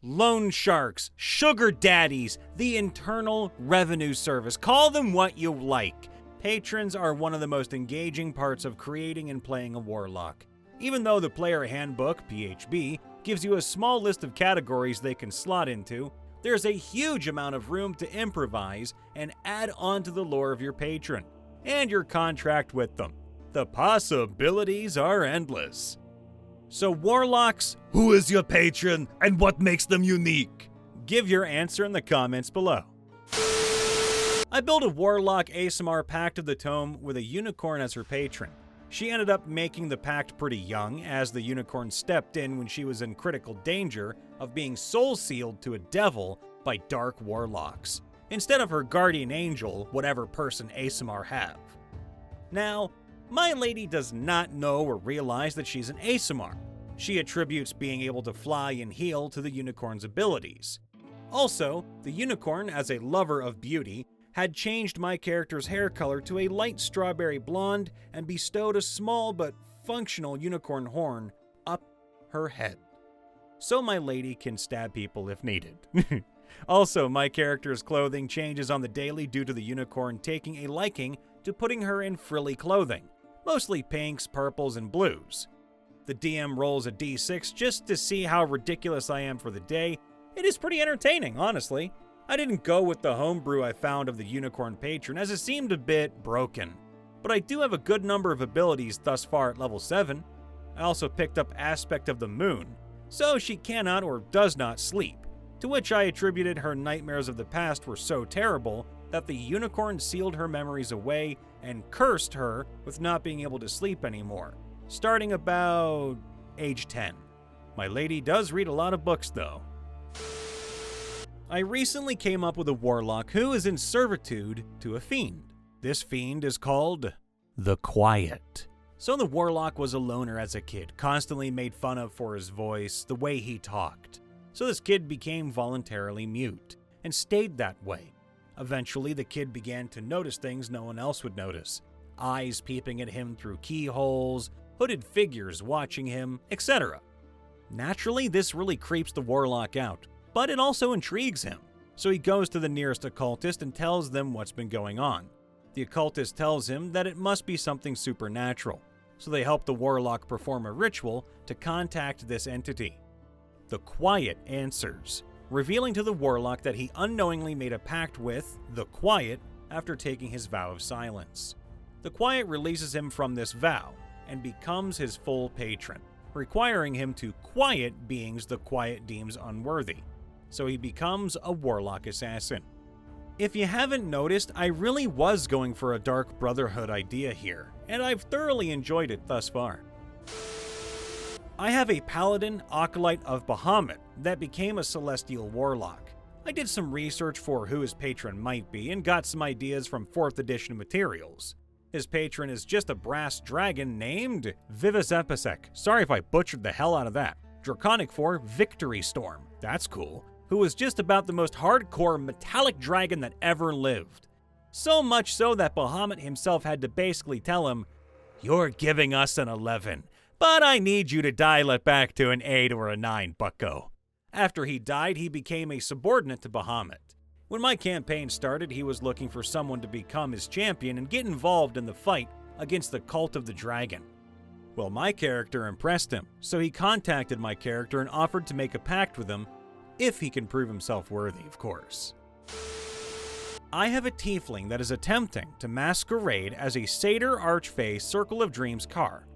loan sharks, sugar daddies, the Internal Revenue Service. Call them what you like. Patrons are one of the most engaging parts of creating and playing a Warlock. Even though the Player Handbook, PHB, gives you a small list of categories they can slot into, there's a huge amount of room to improvise and add on to the lore of your patron and your contract with them. The possibilities are endless. So Warlocks, who is your patron and what makes them unique? Give your answer in the comments below. I built a Warlock ASMR Pact of the Tome with a unicorn as her patron. She ended up making the pact pretty young, as the unicorn stepped in when she was in critical danger of being soul-sealed to a devil by dark warlocks, instead of her guardian angel, whatever person ASMR have. Now, my lady does not know or realize that she's an ASMR. She attributes being able to fly and heal to the unicorn's abilities. Also, the unicorn, as a lover of beauty, had changed my character's hair color to a light strawberry blonde and bestowed a small but functional unicorn horn up her head, so my lady can stab people if needed. Also, my character's clothing changes on the daily due to the unicorn taking a liking to putting her in frilly clothing, mostly pinks, purples, and blues. The DM rolls a d6 just to see how ridiculous I am for the day. It is pretty entertaining, honestly. I didn't go with the homebrew I found of the unicorn patron, as it seemed a bit broken, but I do have a good number of abilities thus far at level 7. I also picked up Aspect of the Moon, so she cannot or does not sleep, to which I attributed her nightmares of the past were so terrible that the unicorn sealed her memories away and cursed her with not being able to sleep anymore, starting about age 10. My lady does read a lot of books though. I recently came up with a Warlock who is in servitude to a fiend. This fiend is called the Quiet. So the Warlock was a loner as a kid, constantly made fun of for his voice, the way he talked. So this kid became voluntarily mute, and stayed that way. Eventually, the kid began to notice things no one else would notice. Eyes peeping at him through keyholes, hooded figures watching him, etc. Naturally, this really creeps the Warlock out, but it also intrigues him. So he goes to the nearest occultist and tells them what's been going on. The occultist tells him that it must be something supernatural, so they help the Warlock perform a ritual to contact this entity. The Quiet answers, revealing to the Warlock that he unknowingly made a pact with the Quiet after taking his vow of silence. The Quiet releases him from this vow and becomes his full patron, requiring him to quiet beings the Quiet deems unworthy. So he becomes a Warlock assassin. If you haven't noticed, I really was going for a Dark Brotherhood idea here, and I've thoroughly enjoyed it thus far. I have a Paladin Acolyte of Bahamut that became a Celestial Warlock. I did some research for who his patron might be and got some ideas from 4th edition materials. His patron is just a brass dragon named Vivis Epicek. Sorry if I butchered the hell out of that. Draconic for Victory Storm. That's cool. Who was just about the most hardcore metallic dragon that ever lived. So much so that Bahamut himself had to basically tell him, "You're giving us an 11, but I need you to dial it back to an 8 or a 9, bucko." After he died, he became a subordinate to Bahamut. When my campaign started, he was looking for someone to become his champion and get involved in the fight against the Cult of the Dragon. Well, my character impressed him, so he contacted my character and offered to make a pact with him, if he can prove himself worthy, of course. I have a tiefling that is attempting to masquerade as a Satyr Archfey Circle of Dreams car.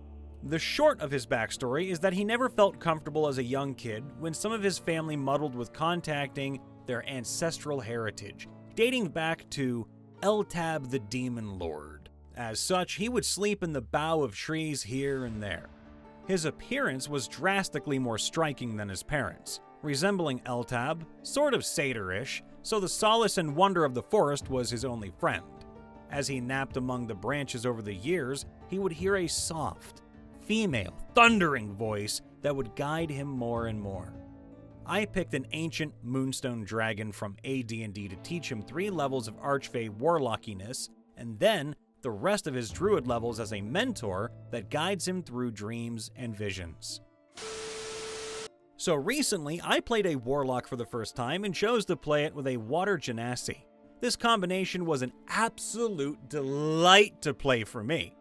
The short of his backstory is that he never felt comfortable as a young kid when some of his family muddled with contacting their ancestral heritage, dating back to Eltab the Demon Lord. As such, he would sleep in the bough of trees here and there. His appearance was drastically more striking than his parents, resembling Eltab, sort of satyrish, so the solace and wonder of the forest was his only friend. As he napped among the branches over the years, he would hear a soft, female, thundering voice that would guide him more and more. I picked an ancient moonstone dragon from AD&D to teach him 3 levels of Archfey Warlockiness, and then the rest of his druid levels as a mentor that guides him through dreams and visions. So recently, I played a Warlock for the first time and chose to play it with a Water Genasi. This combination was an absolute delight to play for me.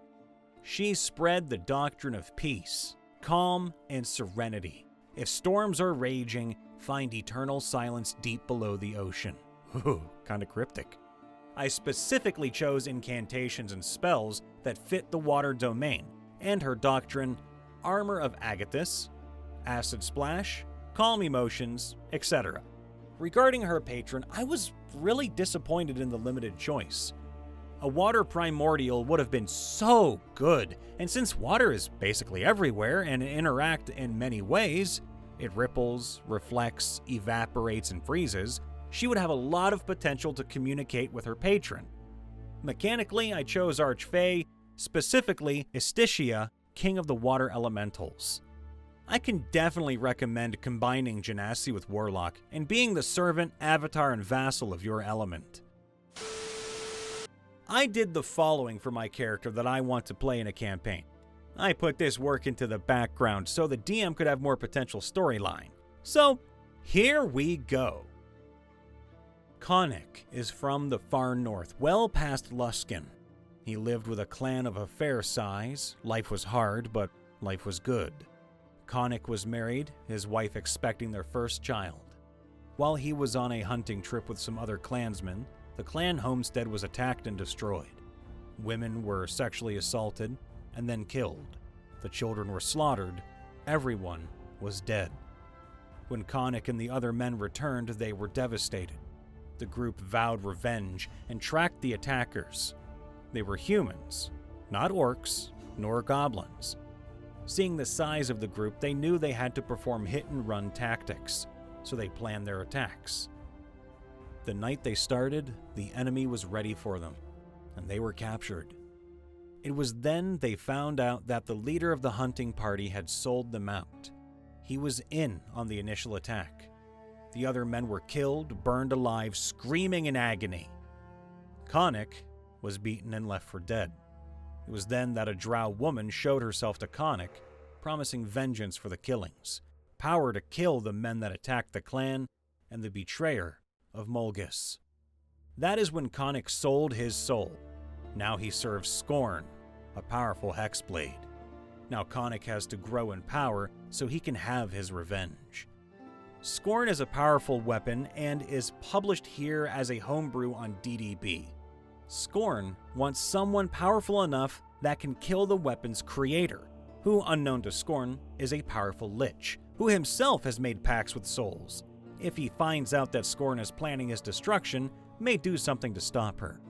She spread the doctrine of peace, calm, and serenity. If storms are raging, find eternal silence deep below the ocean. Ooh, kinda cryptic. I specifically chose incantations and spells that fit the water domain, and her doctrine, Armor of Agathis, Acid Splash, Calm Emotions, etc. Regarding her patron, I was really disappointed in the limited choice. A water primordial would have been so good, and since water is basically everywhere and interact in many ways, it ripples, reflects, evaporates, and freezes, she would have a lot of potential to communicate with her patron. Mechanically, I chose Archfey, specifically Estitia, King of the Water Elementals. I can definitely recommend combining Genasi with Warlock and being the servant, avatar, and vassal of your element. I did the following for my character that I want to play in a campaign. I put this work into the background so the DM could have more potential storyline. So, here we go. Konnik is from the far north, well past Luskan. He lived with a clan of a fair size. Life was hard, but life was good. Konnik was married, his wife expecting their first child. While he was on a hunting trip with some other clansmen, the clan homestead was attacked and destroyed. Women were sexually assaulted and then killed. The children were slaughtered. Everyone was dead. When Konnik and the other men returned, they were devastated. The group vowed revenge and tracked the attackers. They were humans, not orcs nor goblins. Seeing the size of the group, they knew they had to perform hit-and-run tactics, so they planned their attacks. The night they started, the enemy was ready for them, and they were captured. It was then they found out that the leader of the hunting party had sold them out. He was in on the initial attack. The other men were killed, burned alive, screaming in agony. Konnik was beaten and left for dead. It was then that a drow woman showed herself to Konnik, promising vengeance for the killings, power to kill the men that attacked the clan, and the betrayer of Mulgus. That is when Konnik sold his soul. Now he serves Scorn, a powerful hexblade. Now Konnik has to grow in power so he can have his revenge. Scorn is a powerful weapon and is published here as a homebrew on DDB. Scorn wants someone powerful enough that can kill the weapon's creator, who, unknown to Scorn, is a powerful lich, who himself has made pacts with souls. If he finds out that Scorn is planning his destruction, may do something to stop her.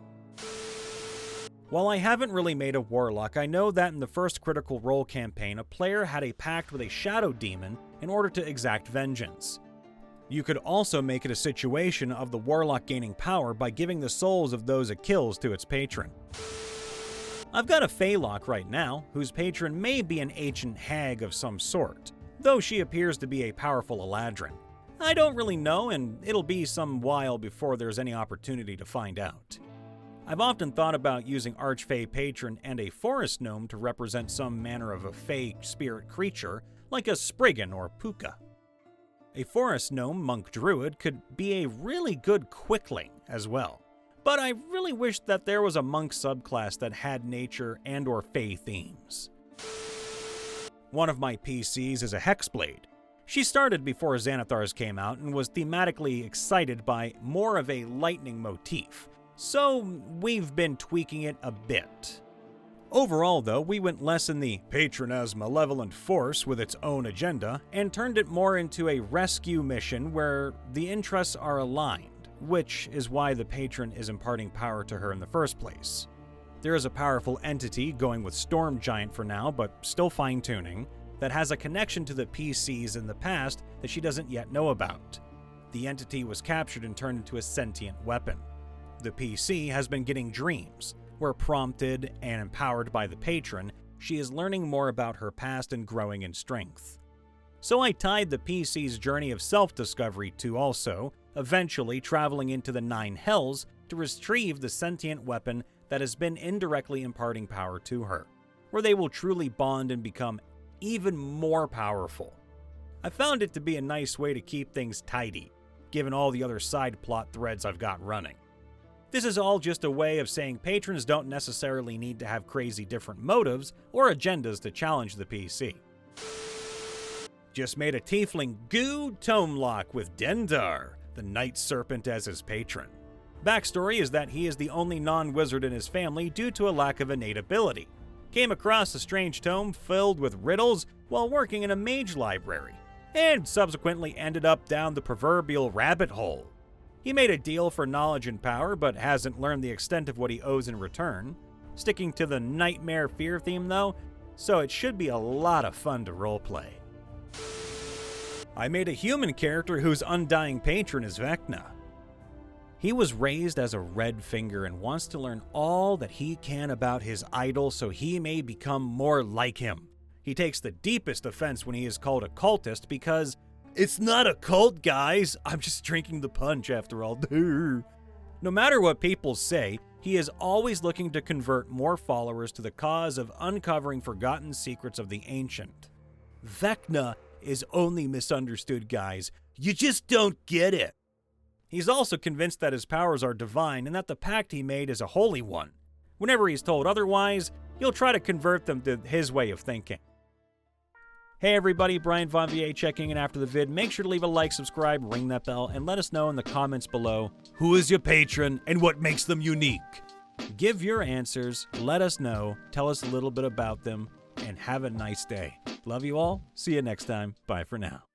While I haven't really made a Warlock, I know that in the first Critical Role campaign, a player had a pact with a shadow demon in order to exact vengeance. You could also make it a situation of the Warlock gaining power by giving the souls of those it kills to its patron. I've got a Feylock right now, whose patron may be an ancient hag of some sort, though she appears to be a powerful Eladrin. I don't really know, and it'll be some while before there's any opportunity to find out. I've often thought about using Archfey Patron and a Forest Gnome to represent some manner of a Fey spirit creature, like a Spriggan or Puka. A Forest Gnome Monk Druid could be a really good Quickling as well, but I really wish that there was a Monk subclass that had nature and or Fey themes. One of my PCs is a Hexblade. She started before Xanathar's came out and was thematically excited by more of a lightning motif, so we've been tweaking it a bit. Overall, though, we went less in the patron as malevolent force with its own agenda and turned it more into a rescue mission where the interests are aligned, which is why the patron is imparting power to her in the first place. There is a powerful entity going with Storm Giant for now, but still fine-tuning, that has a connection to the PCs in the past that she doesn't yet know about. The entity was captured and turned into a sentient weapon. The PC has been getting dreams, where prompted and empowered by the patron, she is learning more about her past and growing in strength. So I tied the PC's journey of self-discovery to also, eventually traveling into the Nine Hells to retrieve the sentient weapon that has been indirectly imparting power to her, where they will truly bond and become even more powerful. I found it to be a nice way to keep things tidy, given all the other side plot threads I've got running. This is all just a way of saying patrons don't necessarily need to have crazy different motives or agendas to challenge the PC. Just made a tiefling goo tome lock with Dendar, the Night Serpent, as his patron. Backstory is that he is the only non-wizard in his family due to a lack of innate ability. Came across a strange tome filled with riddles while working in a mage library, and subsequently ended up down the proverbial rabbit hole. He made a deal for knowledge and power, but hasn't learned the extent of what he owes in return. Sticking to the nightmare fear theme though, so it should be a lot of fun to roleplay. I made a human character whose undying patron is Vecna. He was raised as a red finger and wants to learn all that he can about his idol so he may become more like him. He takes the deepest offense when he is called a cultist because it's not a cult, guys. I'm just drinking the punch after all. No matter what people say, he is always looking to convert more followers to the cause of uncovering forgotten secrets of the ancient. Vecna is only misunderstood, guys. You just don't get it. He's also convinced that his powers are divine and that the pact he made is a holy one. Whenever he's told otherwise, he'll try to convert them to his way of thinking. Hey everybody, Brian Von VA checking in after the vid. Make sure to leave a like, subscribe, ring that bell, and let us know in the comments below who is your patron and what makes them unique. Give your answers, let us know, tell us a little bit about them, and have a nice day. Love you all. See you next time. Bye for now.